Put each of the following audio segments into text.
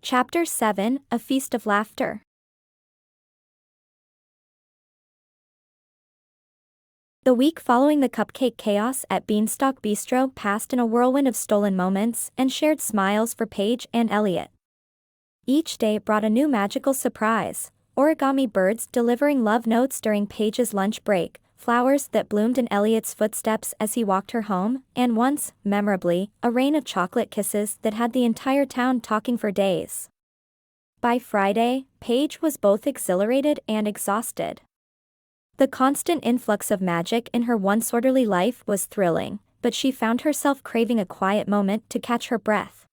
Chapter 7, A Feast of Laughter. The week following the cupcake chaos at Beanstalk Bistro passed in a whirlwind of stolen moments and shared smiles for Paige and Elliot. Each day brought a new magical surprise: origami birds delivering love notes during Paige's lunch break, flowers that bloomed in Elliot's footsteps as he walked her home, and once, memorably, a rain of chocolate kisses that had the entire town talking for days. By Friday, Paige was both exhilarated and exhausted. The constant influx of magic in her once orderly life was thrilling, but she found herself craving a quiet moment to catch her breath.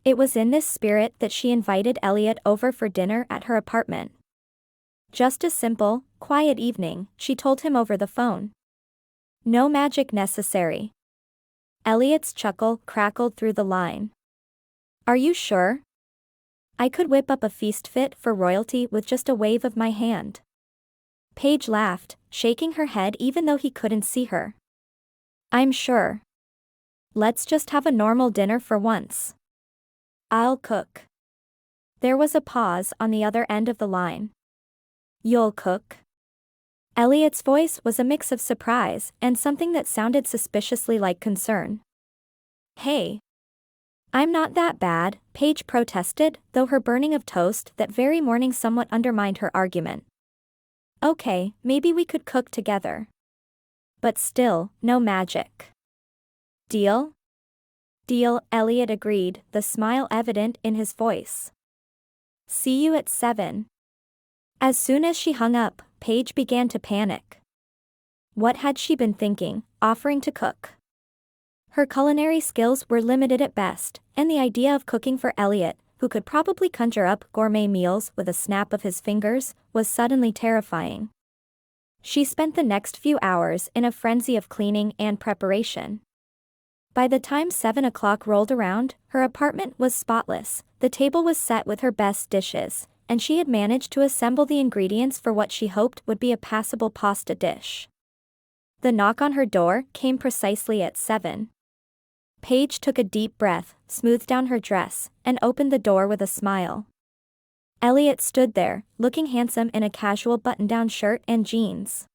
It was in this spirit that she invited Elliot over for dinner at her apartment. Just a simple, quiet evening, she told him over the phone. No magic necessary. Elliot's chuckle crackled through the line. Are you sure? I could whip up a feast fit for royalty with just a wave of my hand. Paige laughed, shaking her head even though he couldn't see her. I'm sure. Let's just have a normal dinner for once. I'll cook. There was a pause on the other end of the line. You'll cook? Elliot's voice was a mix of surprise and something that sounded suspiciously like concern. Hey. I'm not that bad, Paige protested, though her burning of toast that very morning somewhat undermined her argument. Okay, maybe we could cook together. But still, no magic. Deal? Deal, Elliot agreed, the smile evident in his voice. See you at 7. As soon as she hung up, Paige began to panic. What had she been thinking, offering to cook? Her culinary skills were limited at best, and the idea of cooking for Elliot, who could probably conjure up gourmet meals with a snap of his fingers, was suddenly terrifying. She spent the next few hours in a frenzy of cleaning and preparation. By the time 7 o'clock rolled around, her apartment was spotless, the table was set with her best dishes, and she had managed to assemble the ingredients for what she hoped would be a passable pasta dish. The knock on her door came precisely at 7. Paige took a deep breath, smoothed down her dress, and opened the door with a smile. Elliot stood there, looking handsome in a casual button-down shirt and jeans.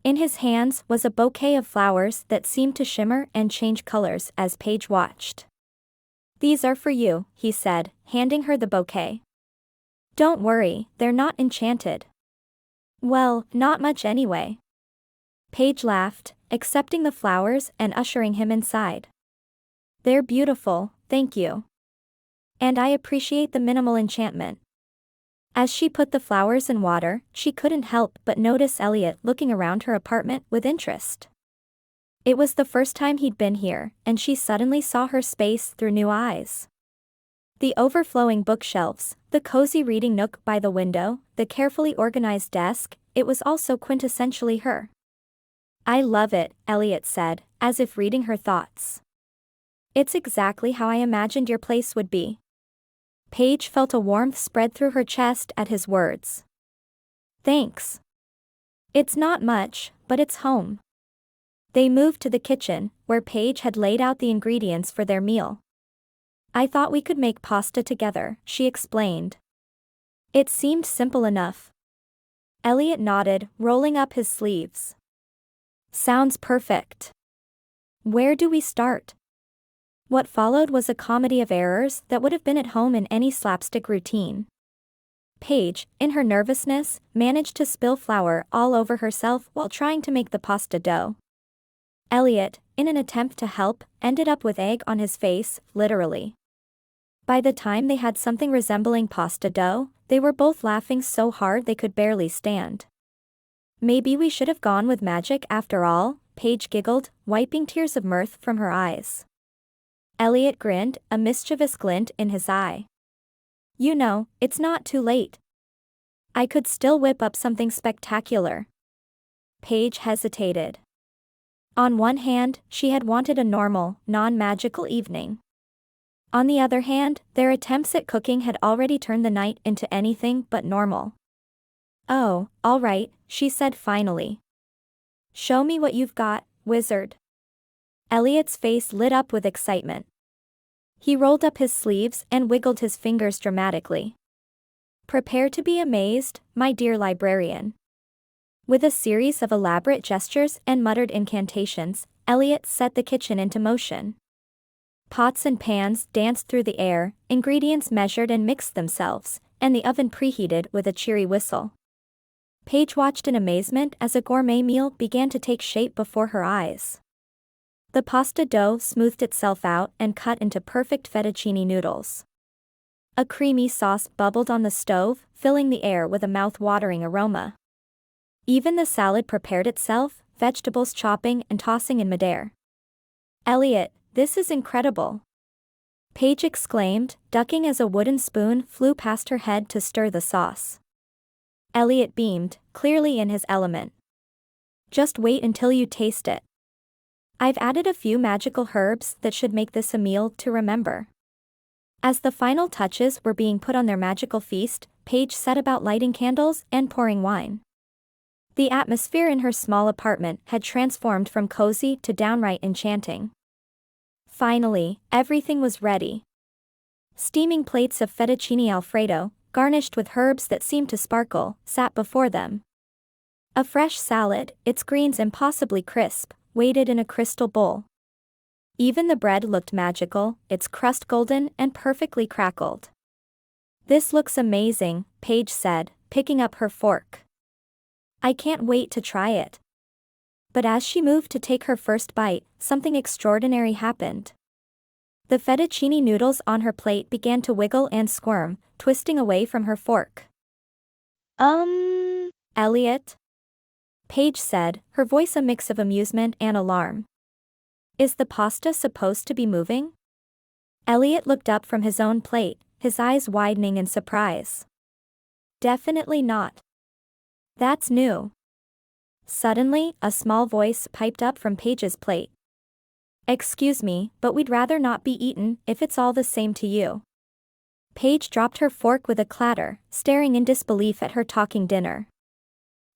In his hands was a bouquet of flowers that seemed to shimmer and change colors as Paige watched. These are for you, he said, handing her the bouquet. Don't worry, they're not enchanted. Well, not much anyway. Paige laughed, accepting the flowers and ushering him inside. They're beautiful, thank you. And I appreciate the minimal enchantment. As she put the flowers in water, she couldn't help but notice Elliot looking around her apartment with interest. It was the first time he'd been here, and she suddenly saw her space through new eyes. The overflowing bookshelves, the cozy reading nook by the window, the carefully organized desk, it was all so quintessentially her. I love it, Elliot said, as if reading her thoughts. It's exactly how I imagined your place would be. Paige felt a warmth spread through her chest at his words. Thanks. It's not much, but it's home. They moved to the kitchen, where Paige had laid out the ingredients for their meal. I thought we could make pasta together, she explained. It seemed simple enough. Elliot nodded, rolling up his sleeves. Sounds perfect. Where do we start? What followed was a comedy of errors that would have been at home in any slapstick routine. Paige, in her nervousness, managed to spill flour all over herself while trying to make the pasta dough. Elliot, in an attempt to help, ended up with egg on his face, literally. By the time they had something resembling pasta dough, they were both laughing so hard they could barely stand. Maybe we should have gone with magic after all, Paige giggled, wiping tears of mirth from her eyes. Elliot grinned, a mischievous glint in his eye. You know, it's not too late. I could still whip up something spectacular. Paige hesitated. On one hand, she had wanted a normal, non-magical evening. On the other hand, their attempts at cooking had already turned the night into anything but normal. Oh, all right, she said finally. Show me what you've got, wizard. Elliot's face lit up with excitement. He rolled up his sleeves and wiggled his fingers dramatically. "Prepare to be amazed, my dear librarian." With a series of elaborate gestures and muttered incantations, Elliot set the kitchen into motion. Pots and pans danced through the air, ingredients measured and mixed themselves, and the oven preheated with a cheery whistle. Paige watched in amazement as a gourmet meal began to take shape before her eyes. The pasta dough smoothed itself out and cut into perfect fettuccine noodles. A creamy sauce bubbled on the stove, filling the air with a mouth-watering aroma. Even the salad prepared itself, vegetables chopping and tossing in midair. "Elliot, this is incredible!" Paige exclaimed, ducking as a wooden spoon flew past her head to stir the sauce. Elliot beamed, clearly in his element. "Just wait until you taste it. I've added a few magical herbs that should make this a meal to remember." As the final touches were being put on their magical feast, Paige set about lighting candles and pouring wine. The atmosphere in her small apartment had transformed from cozy to downright enchanting. Finally, everything was ready. Steaming plates of fettuccine alfredo, garnished with herbs that seemed to sparkle, sat before them. A fresh salad, its greens impossibly crisp, waited in a crystal bowl. Even the bread looked magical, its crust golden and perfectly crackled. "This looks amazing," Paige said, picking up her fork. "I can't wait to try it." But as she moved to take her first bite, something extraordinary happened. The fettuccine noodles on her plate began to wiggle and squirm, twisting away from her fork. Elliot?" Paige said, her voice a mix of amusement and alarm. "Is the pasta supposed to be moving?" Elliot looked up from his own plate, his eyes widening in surprise. "Definitely not. That's new." Suddenly, a small voice piped up from Paige's plate. "Excuse me, but we'd rather not be eaten, if it's all the same to you." Paige dropped her fork with a clatter, staring in disbelief at her talking dinner.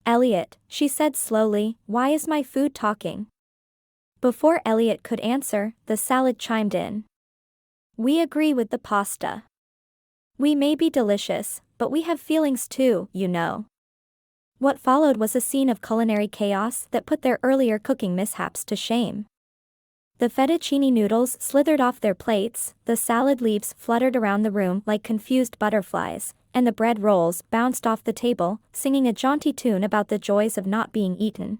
"Elliot," she said slowly, "why is my food talking?" Before Elliot could answer, the salad chimed in. "We agree with the pasta. We may be delicious, but we have feelings too, you know." What followed was a scene of culinary chaos that put their earlier cooking mishaps to shame. The fettuccine noodles slithered off their plates, the salad leaves fluttered around the room like confused butterflies, and the bread rolls bounced off the table, singing a jaunty tune about the joys of not being eaten.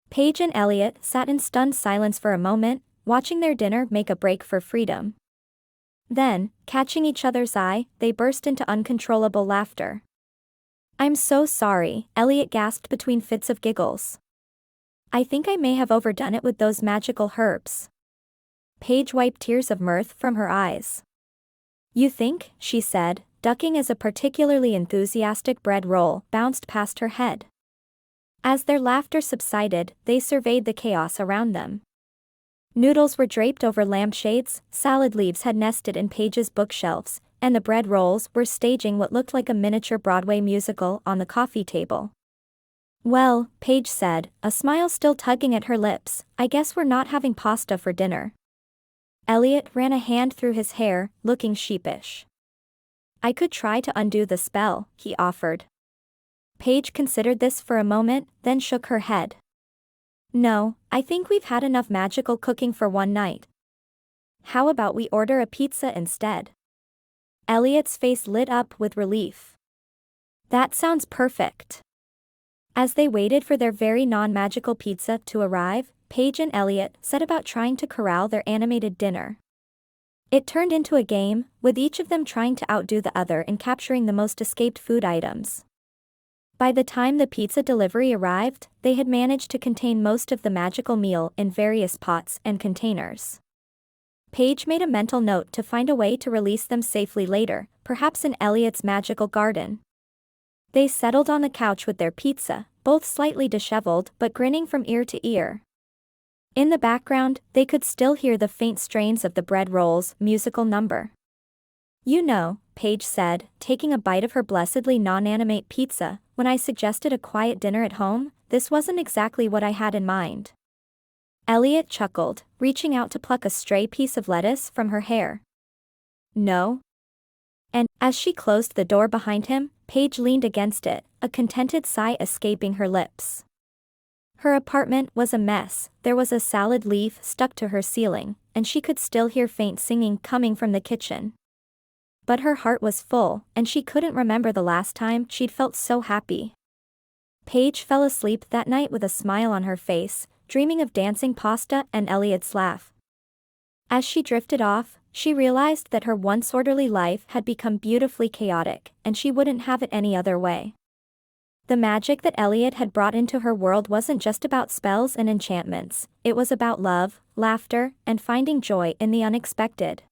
Paige and Elliot sat in stunned silence for a moment, watching their dinner make a break for freedom. Then, catching each other's eye, they burst into uncontrollable laughter. "I'm so sorry," Elliot gasped between fits of giggles. "I think I may have overdone it with those magical herbs." Paige wiped tears of mirth from her eyes. "You think?" she said, ducking as a particularly enthusiastic bread roll bounced past her head. As their laughter subsided, they surveyed the chaos around them. Noodles were draped over lampshades, salad leaves had nested in Paige's bookshelves, and the bread rolls were staging what looked like a miniature Broadway musical on the coffee table. "Well," Paige said, a smile still tugging at her lips, "I guess we're not having pasta for dinner." Elliot ran a hand through his hair, looking sheepish. "I could try to undo the spell," he offered. Paige considered this for a moment, then shook her head. "No, I think we've had enough magical cooking for one night. How about we order a pizza instead?" Elliot's face lit up with relief. "That sounds perfect." As they waited for their very non-magical pizza to arrive, Paige and Elliot set about trying to corral their animated dinner. It turned into a game, with each of them trying to outdo the other in capturing the most escaped food items. By the time the pizza delivery arrived, they had managed to contain most of the magical meal in various pots and containers. Paige made a mental note to find a way to release them safely later, perhaps in Elliot's magical garden. They settled on the couch with their pizza, both slightly disheveled but grinning from ear to ear. In the background, they could still hear the faint strains of the bread rolls' musical number. "You know," Paige said, taking a bite of her blessedly non-animate pizza, "when I suggested a quiet dinner at home, this wasn't exactly what I had in mind." Elliot chuckled, reaching out to pluck a stray piece of lettuce from her hair. No? And, as she closed the door behind him, Paige leaned against it, a contented sigh escaping her lips. Her apartment was a mess, there was a salad leaf stuck to her ceiling, and she could still hear faint singing coming from the kitchen. But her heart was full, and she couldn't remember the last time she'd felt so happy. Paige fell asleep that night with a smile on her face, dreaming of dancing pasta and Elliot's laugh. As she drifted off, she realized that her once orderly life had become beautifully chaotic, and she wouldn't have it any other way. The magic that Elliot had brought into her world wasn't just about spells and enchantments, it was about love, laughter, and finding joy in the unexpected.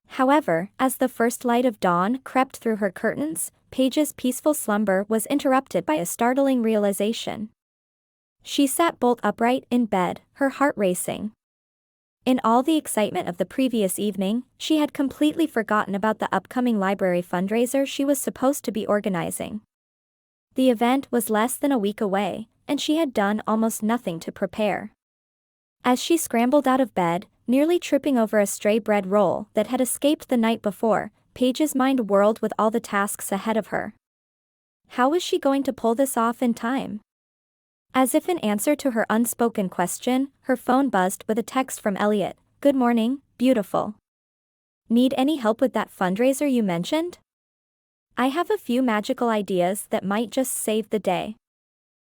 However, as the first light of dawn crept through her curtains, Paige's peaceful slumber was interrupted by a startling realization. She sat bolt upright in bed, her heart racing. In all the excitement of the previous evening, she had completely forgotten about the upcoming library fundraiser she was supposed to be organizing. The event was less than a week away, and she had done almost nothing to prepare. As she scrambled out of bed, nearly tripping over a stray bread roll that had escaped the night before, Paige's mind whirled with all the tasks ahead of her. How was she going to pull this off in time? As if in answer to her unspoken question, her phone buzzed with a text from Elliot. "Good morning, beautiful. Need any help with that fundraiser you mentioned? I have a few magical ideas that might just save the day."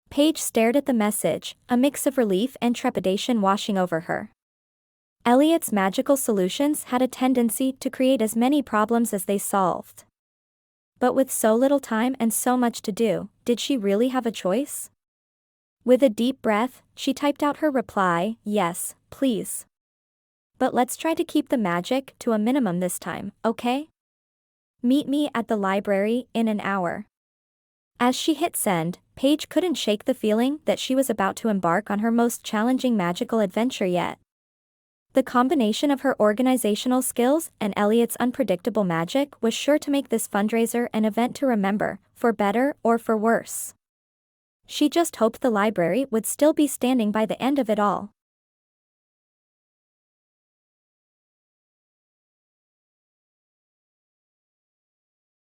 Paige stared at the message, a mix of relief and trepidation washing over her. Elliot's magical solutions had a tendency to create as many problems as they solved. But with so little time and so much to do, did she really have a choice? With a deep breath, she typed out her reply, "Yes, please. But let's try to keep the magic to a minimum this time, okay? Meet me at the library in an hour." As she hit send, Paige couldn't shake the feeling that she was about to embark on her most challenging magical adventure yet. The combination of her organizational skills and Elliot's unpredictable magic was sure to make this fundraiser an event to remember, for better or for worse. She just hoped the library would still be standing by the end of it all.